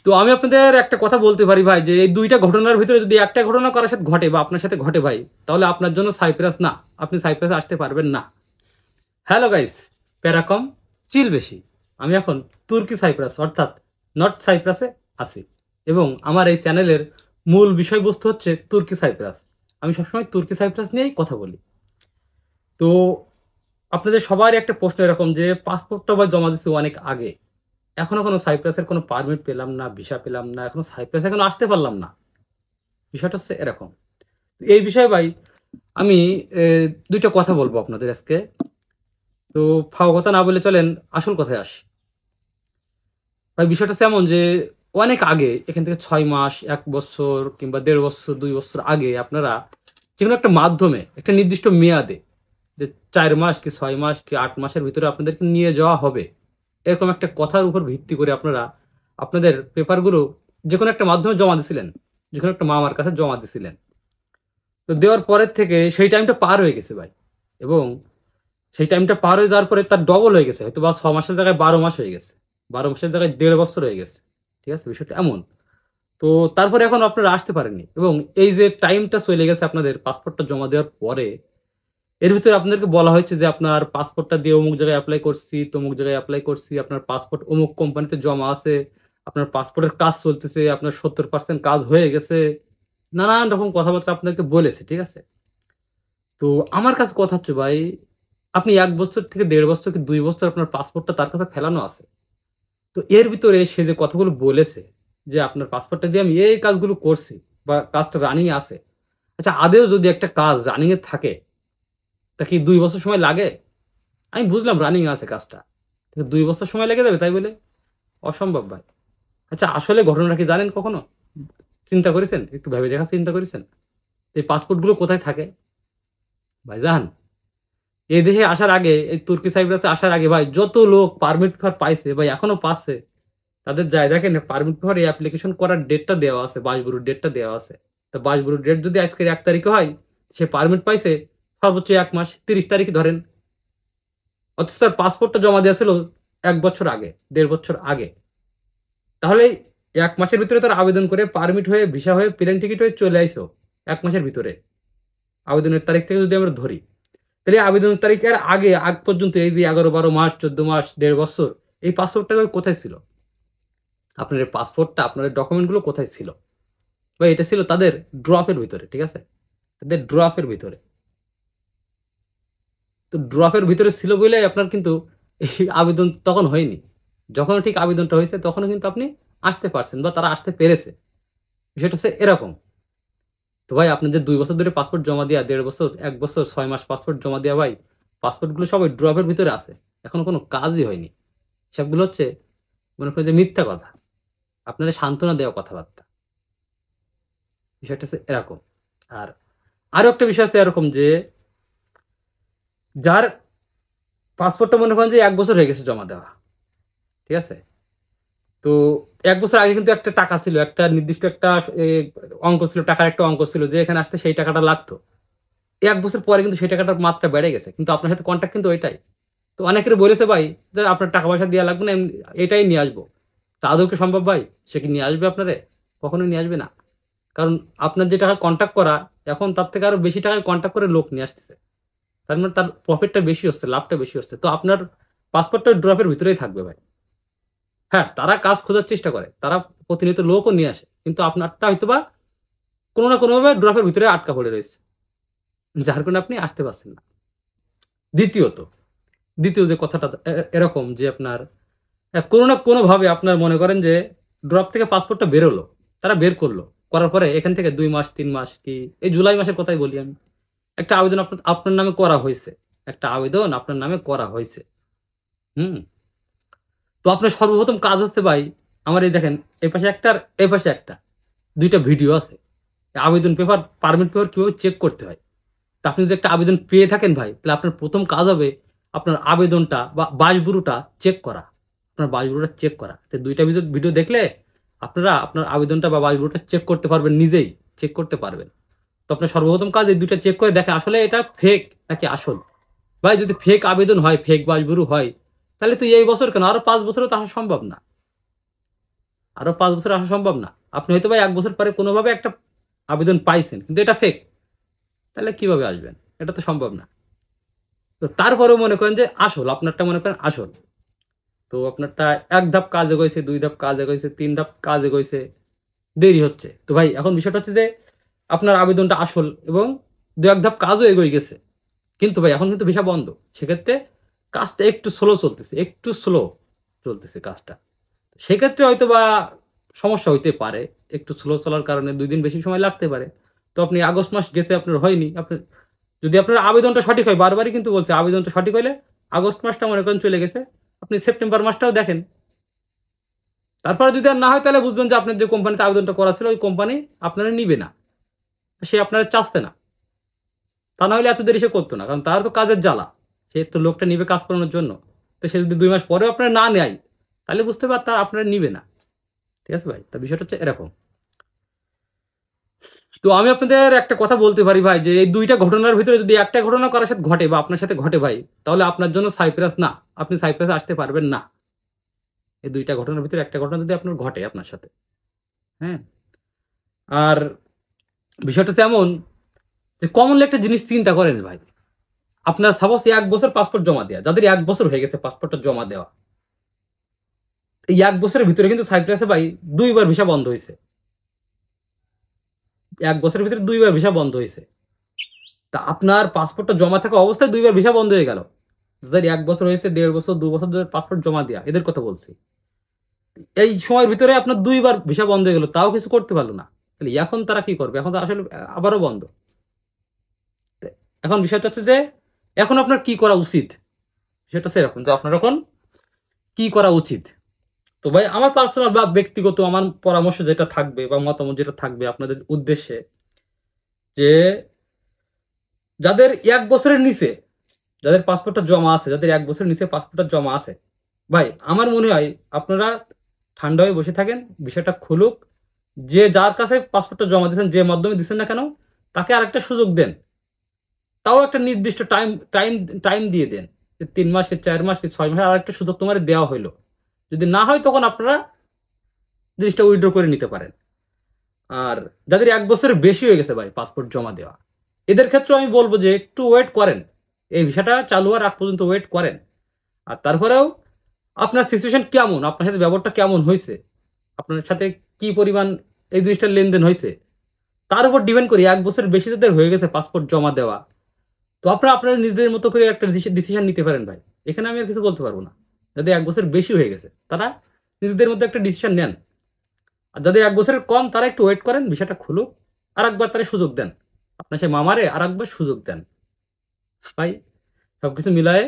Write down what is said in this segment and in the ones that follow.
তো আমি আপনাদের একটা কথা বলতে পারি ভাই, যে এই দুইটা ঘটনার ভিতরে যদি একটা ঘটনা কারোর সাথে ঘটে বা আপনার সাথে ঘটে ভাই, তাহলে আপনার জন্য সাইপ্রাস না, আপনি সাইপ্রাসে আসতে পারবেন না। হ্যালো গাইস, প্যারাকম চিল বেশি। আমি এখন তুর্কি সাইপ্রাস অর্থাৎ নর্থ সাইপ্রাসে আছি, এবং আমার এই চ্যানেলের মূল বিষয়বস্তু হচ্ছে তুর্কি সাইপ্রাস। আমি সবসময় তুর্কি সাইপ্রাস নিয়েই কথা বলি। তো আপনাদের সবারই একটা প্রশ্ন এরকম যে পাসপোর্টটা বা জমা দিচ্ছি অনেক আগে, এখনো কোনো সাইপ্রাসের কোনো পারমিট পেলাম না, ভিসা পেলাম না, এখনো সাইপ্রাস এখনো আসতে পারলাম না। বিষয়টা হচ্ছে এরকম। এই বিষয়ে ভাই আমি দুইটা কথা বলবো আপনাদের আজকে। তো ফাও কথা না বলে চলেন আসল কথায় আসি। ভাই বিষয়টা হচ্ছে এমন যে অনেক আগে, এখান থেকে 6 মাস, 1 বছর কিংবা 1.5 বছর, 2 বছর আগে আপনারা যে কোনো একটা মাধ্যমে একটা নির্দিষ্ট মেয়াদে, যে 4 মাস কি 6 মাস কি 8 মাসের ভিতরে আপনাদেরকে নিয়ে যাওয়া হবে, এরকম একটা কথার উপর ভিত্তি করে আপনারা আপনাদের পেপারগুলো যে কোনো একটা মাধ্যমে জমা দিছিলেন, যে কোনো একটা মামার কাছে জমা দিছিলেন। তো দেওয়ার পরের থেকে সেই টাইমটা পার হয়ে গেছে ভাই, এবং সেই টাইমটা পার হয়ে যাওয়ার পরে তার ডবল হয়ে গেছে, হয়তো বা 6 মাসের জায়গায় 12 মাস হয়ে গেছে, 12 মাসের জায়গায় 1.5 বছর হয়ে গেছে। ঠিক আছে, বিষয়টা এমন। তো তারপরে এখন আপনারা আসতে পারেননি, এবং এই যে টাইমটা চলে গেছে আপনাদের পাসপোর্টটা জমা দেওয়ার পরে, এর ভিতরে আপনাদেরকে বলা হয়েছে যে আপনার পাসপোর্টটা দিয়ে অমুক জায়গায় অ্যাপ্লাই করছি, তমুক জায়গায় অ্যাপ্লাই করছি, আপনার পাসপোর্ট অমুক কোম্পানিতে জমা আছে, আপনার পাসপোর্টের কাজ চলতেছে, আপনার 70% কাজ হয়ে গেছে, নানান রকম কথাবার্তা আপনাদেরকে বলেছে। ঠিক আছে, তো আমার কাছে কথা হচ্ছে ভাই, আপনি 1 বছর থেকে 1.5 বছর কি 2 বছর আপনার পাসপোর্টটা তার কাছে ফেলানো আছে। তো এর ভিতরে সে যে কথাগুলো বলেছে যে আপনার পাসপোর্টটা দিয়ে আমি এই কাজগুলো করছি বা কাজটা রানিং এ আছে, আচ্ছা আদেও যদি একটা কাজ রানিং এ থাকে, তা কি 2 বছর সময় লাগে? আমি বুঝলাম রানিং আছে কাজটা, কিন্তু 2 বছর সময় লেগে যাবে তাই বলে? অসম্ভব ভাই। আচ্ছা আসলে ঘটনাটা কি জানেন কখনো? চিন্তা করেছেন? একটু ভেবে দেখার চিন্তা করেছেন? এই পাসপোর্টগুলো কোথায় থাকে ভাইজান? এই দেশে আসার আগে, এই তুর্কি সাইপ্রাসে আসার আগে ভাই, যত লোক পারমিট পেপার পাইছে ভাই, এখনো পাচ্ছে, তাদের যায় দেখেন পারমিট পেপার এই অ্যাপ্লিকেশন করার ডেটটা দেওয়া আছে, 22 ডেটটা দেওয়া আছে। তো 22 ডেট যদি আজকের 1 তারিখে হয়, সে পারমিট পাইছে সর্বোচ্চ 1 মাস, 30 তারিখ ধরেন। অথচ তার পাসপোর্টটা জমা দেওয়া ছিল 1 বছর আগে, 1.5 বছর আগে। তাহলে 1 মাসের ভিতরে তার আবেদন করে পারমিট হয়ে, ভিসা হয়ে, প্লেন টিকিট হয়ে চলে আইসো 1 মাসের ভিতরে, আবেদনের তারিখ থেকে যদি আমরা ধরি। তাহলে আবেদনের তারিখের আগে, আগ পর্যন্ত এই যে 11-12 মাস, 14 মাস, 1.5 বছর, এই পাসপোর্টটা কোথায় ছিল? আপনার এই পাসপোর্টটা, আপনার ডকুমেন্টগুলো কোথায় ছিল? বা এটা ছিল তাদের ড্রপের ভিতরে। ঠিক আছে, তাদের ড্রপের ভিতরে। তো ড্রপের ভিতরে ছিল বলে আপনার কিন্তু এই আবেদন তখন হয়নি। যখন ঠিক আবেদনটা হয়েছে তখনও কিন্তু আপনি আসতে পারছেন বা তারা আসতে পেরেছে। বিষয়টা হচ্ছে এরকম। তো ভাই আপনি যে 2 বছর ধরে পাসপোর্ট জমা দেওয়া, 1.5 বছর, 1 বছর 6 মাস পাসপোর্ট জমা দেওয়া ভাই, পাসপোর্টগুলো সবাই ড্রপের ভিতরে আছে, এখনো কোনো কাজই হয়নি। সবগুলো হচ্ছে মনে করেন যে মিথ্যা কথা, আপনারা সান্ত্বনা দেওয়া কথাবার্তা। বিষয়টা হচ্ছে এরকম। আর আরো একটা বিষয় আছে এরকম যে, যার পাসপোর্টটা মনে করেন যে 1 বছর হয়ে গেছে জমা দেওয়া, ঠিক আছে, তো 1 বছর আগে কিন্তু একটা টাকা ছিল, একটা নির্দিষ্ট একটা এ, অঙ্ক ছিল, টাকার একটা অঙ্ক ছিল, যে এখানে আসতে সেই টাকাটা লাগতো। 1 বছর পরে কিন্তু সেই টাকাটার মাত্রা বেড়ে গেছে, কিন্তু আপনার সাথে কন্ট্যাক্ট কিন্তু ওইটাই। তো অনেকের বলেছে ভাই যে আপনার টাকা পয়সা দেওয়া লাগবে না, এটাই নিয়ে আসবো। তা আদৌ কি সম্ভব ভাই? সে কি নিয়ে আসবে আপনারে? কখনোই নিয়ে আসবে না। কারণ আপনার যে টাকা কন্ট্যাক্ট করা, এখন তার থেকে আরো বেশি টাকায় কন্ট্যাক্ট করে লোক নিয়ে আসতেছে। তার মানে তার প্রফিটটা বেশি হচ্ছে, লাভটা বেশি হচ্ছে। তো আপনার পাসপোর্টটা ড্রপের ভিতরেই থাকবে ভাই। হ্যাঁ, তারা কাজ খোঁজার চেষ্টা করে, তারা প্রতিনিয়ত লোকও নিয়ে আসে, কিন্তু আপনারটা হয়তো বা কোনো না কোনোভাবে ড্রপের ভিতরে আটকা পড়ে রয়েছে, যার কারণে আপনি আসতে পারছেন না। দ্বিতীয়ত, দ্বিতীয় যে কথাটা এরকম যে আপনার কোনো না কোনোভাবে আপনার মনে করেন যে ড্রপ থেকে পাসপোর্টটা বেরোলো, তারা বের করলো, করার পরে এখান থেকে 2 মাস 3 মাস কি, এই জুলাই মাসের কথাই বলি আমি, একটা আবেদন আপনার আপনার নামে করা হয়েছে, একটা আবেদন আপনার নামে করা হয়েছে। হুম, তো আপনার সর্বপ্রথম কাজ হচ্ছে ভাই, আমার এই দেখেন, এই পাশে একটা আর এই পাশে একটা, দুইটা ভিডিও আছে আবেদন পেপার, পারমিট পেপার কিভাবে চেক করতে হয়। তা আপনি যদি একটা আবেদন পেয়ে থাকেন ভাই, তাহলে আপনার প্রথম কাজ হবে আপনার আবেদনটা বা বাসবুরুটা চেক করা, আপনার বাসবুরুটা চেক করা। তো দুইটা ভিডিও দেখলে আপনারা আপনার আবেদনটা বা বাসবুরুটা চেক করতে পারবেন, নিজেই চেক করতে পারবেন। তো আপনার সর্বপ্রথম কাজ এই দুইটা চেক করে দেখে আসলে এটা ফেক নাকি আসল। ভাই যদি ফেক আবেদন হয়, ফেক বাসবুরু হয়, তাহলে তো এই বছর কেন, আরো 5 বছরও তো আসা সম্ভব না। আরো 5 বছর আসা সম্ভব না। আপনি হয়তো ভাই 1 বছর পরে কোনোভাবে একটা আবেদন পাইছেন, কিন্তু এটা ফেক, তাহলে কিভাবে আসবেন? এটা তো সম্ভব না। তো তারপরেও মনে করেন যে আসল, আপনারটা মনে করেন আসল, তো আপনারটা 1 ধাপ কাজ এগোইছে, 2 ধাপ কাজ এগোইছে, 3 ধাপ কাজ এগোইছে, দেরি হচ্ছে। তো ভাই এখন বিষয়টা হচ্ছে যে আপনার আবেদনটা আসল এবং 2-1 ধাপ কাজও এগোই গেছে, কিন্তু ভাই এখন কিন্তু ভিসা বন্ধ। সেক্ষেত্রে কাজটা একটু স্লো চলতেছে, একটু স্লো চলতেছে কাজটা। সেক্ষেত্রে হয়তো বা সমস্যা হইতে পারে, একটু স্লো চলার কারণে 2 দিন বেশি সময় লাগতে পারে। তো আপনি আগস্ট মাস গেছে, আপনার হয়নি, আপনার যদি আপনার আবেদনটা সঠিক হয়, বারবারই কিন্তু বলছে আবেদনটা সঠিক হইলে আগস্ট মাসটা মনে করেন চলে গেছে, আপনি সেপ্টেম্বর মাসটাও দেখেন। তারপরে যদি আর না হয়, তাহলে বুঝবেন যে আপনার যে কোম্পানিতে আবেদনটা করা ছিল ওই কোম্পানি আপনারা নিবে না, সে আপনারা চাচ্ছে না। তা না হলে এত দেরি সে করতো না, কারণ তার তো কাজের জ্বালা, সে তো লোকটা নিবে কাজ করানোর জন্য। তো সে যদি 2 মাস পরেও আপনারা না নেয়, তাহলে বুঝতে পার তা আপনারা নিবে না। ঠিক আছে ভাই, তা বিষয়টা হচ্ছে এরকম। তো আমি আপনাদের একটা কথা বলতে পারি ভাই, যে এই 2টা ঘটনার ভিতরে যদি একটা ঘটনা কারোর সাথে ঘটে বা আপনার সাথে ঘটে ভাই, তাহলে আপনার জন্য সাইপ্রাস না, আপনি সাইপ্রাসে আসতে পারবেন না। এই 2টা ঘটনার ভিতরে একটা ঘটনা যদি আপনার ঘটে আপনার সাথে, হ্যাঁ। আর বিষয়টা হচ্ছে এমন যে কমনলি একটা জিনিস চিন্তা করেন ভাই, আপনার সাপোজ 1 বছর পাসপোর্ট জমা দেওয়া, যাদের 1 বছর হয়ে গেছে পাসপোর্টটা জমা দেওয়া, এই 1 বছরের ভিতরে কিন্তু সাইপ্রাসে ভাই 2বার ভিসা বন্ধ হয়েছে। 1 বছরের ভিতরে 2বার ভিসা বন্ধ হয়েছে। তা আপনার পাসপোর্টটা জমা থাকা অবস্থায় 2বার ভিসা বন্ধ হয়ে গেল। যাদের 1 বছর হয়েছে, 1.5 বছর, 2 বছর ধরে পাসপোর্ট জমা দেওয়া, এদের কথা বলছি। এই সময়ের ভিতরে আপনার 2বার ভিসা বন্ধ হয়ে গেল, তাও কিছু করতে পারলো না। তাহলে এখন তারা কি করবে? এখন তো আসলে আবারও বন্ধ। এখন বিষয়টা হচ্ছে যে এখন আপনার কি করা উচিত, সেটা সেরকম যে আপনার এখন কি করা উচিত। তো ভাই আমার পার্সোনাল বা ব্যক্তিগত আমার পরামর্শ যেটা থাকবে বা মতামত যেটা থাকবে আপনাদের উদ্দেশ্যে, যে যাদের 1 বছরের নিচে, যাদের পাসপোর্টটা জমা আছে, যাদের 1 বছরের নিচে পাসপোর্টটা জমা আছে, ভাই আমার মনে হয় আপনারা ঠান্ডা হয়ে বসে থাকেন, বিষয়টা খুলুক। যে যার কাছে পাসপোর্টটা জমা দিচ্ছেন, যে মাধ্যমে দিচ্ছেন না কেন, তাকে আরেকটা সুযোগ দেন। তাও একটা নির্দিষ্ট টাইম টাইম টাইম দিয়ে দেন, যে 3 মাস কি 4 মাস কি 6 মাস আর একটা সুযোগ তোমার দেওয়া হইলো। যদি না হয় তখন আপনারা জিনিসটা উইথড্র করে নিতে পারেন। আর যাদের 1 বছরের বেশি হয়ে গেছে ভাই পাসপোর্ট জমা দেওয়া, এদের ক্ষেত্রে আমি বলবো যে একটু ওয়েট করেন, এই ভিসাটা চালু হওয়ার আগ পর্যন্ত ওয়েট করেন। আর তারপরেও আপনার সিচুয়েশন কেমন, আপনার সাথে ব্যবহারটা কেমন হয়েছে, আপনার সাথে কি পরিমাণ এই জিনিসটার লেনদেন হয়েছে, তার উপর ডিপেন্ড করি 1 বছরের বেশি যাদের হয়ে গেছে পাসপোর্ট জমা দেওয়া, তো আপনারা আপনাদের নিজেদের মতো করে একটা ডিসিশন নিতে পারেন ভাই। এখানে আমি আর কিছু বলতে পারবো না। যাদের 1 বছর বেশি হয়ে গেছে তারা নিজেদের মধ্যে একটা ডিসিশন নেন। আর যাদের 1 বছরের কম তারা একটু ওয়েট করেন, বিষয়টা খুলুক, আর একবার তারা সুযোগ দেন, আপনার সেই মামারে আর একবার সুযোগ দেন ভাই। সবকিছু মিলায়ে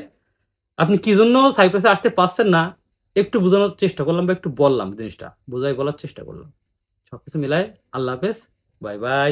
আপনি কি জন্য সাইপ্রাসে আসতে পারছেন না একটু বোঝানোর চেষ্টা করলাম বা একটু বললাম, জিনিসটা বোঝাই বলার চেষ্টা করলাম। সবকিছু মিলায় আল্লাহ হাফেজ, বাই বাই।